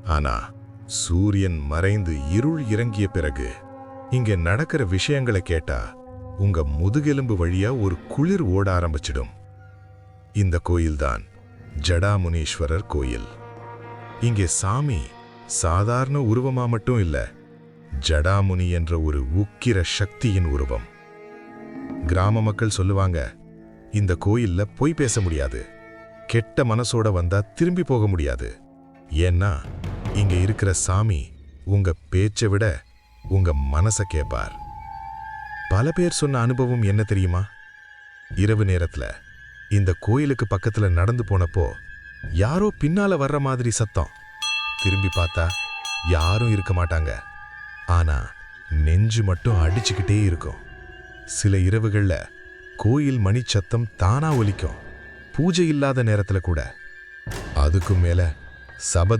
ஆனா சூரியன் மறைந்து இருள் இறங்கிய பிறகு இங்க நடக்கிற விஷயங்களை கேட்டா உங்க முதுகெலும்பு வழியா ஒரு குளிர் ஓட ஆரம்பிச்சிடும். இந்த கோயில்தான் ஜடாமுனீஸ்வரர் கோயில். இங்கே சாமி சாதாரண உருவமா மட்டும் இல்ல, ஜடாமுனி என்ற ஒரு உக்கிர சக்தியின் உருவம். கிராம மக்கள் சொல்லுவாங்க, இந்த கோயில்ல பொய் பேச முடியாது, கெட்ட மனசோட வந்தா திரும்பி போக முடியாது. ஏன்னா இங்க இருக்கிற சாமி உங்க பேச்சை விட உங்க மனசை கேட்பார். பல பேர் சொன்ன அனுபவம் என்ன தெரியுமா? இரவு நேரத்துல இந்த கோயிலுக்கு பக்கத்துல நடந்து போனப்போ யாரோ பின்னால வர்ற மாதிரி சத்தம். திரும்பி பார்த்தா யாரும் இருக்க மாட்டாங்க. ஆனா நெஞ்சு மட்டும் அடிச்சுக்கிட்டே இருக்கும். சில இரவுகள்ல கோயில் மணி சத்தம் தானா ஒலிக்கும், பூஜை இல்லாத நேரத்துல கூட. அதுக்கும் மேல சபத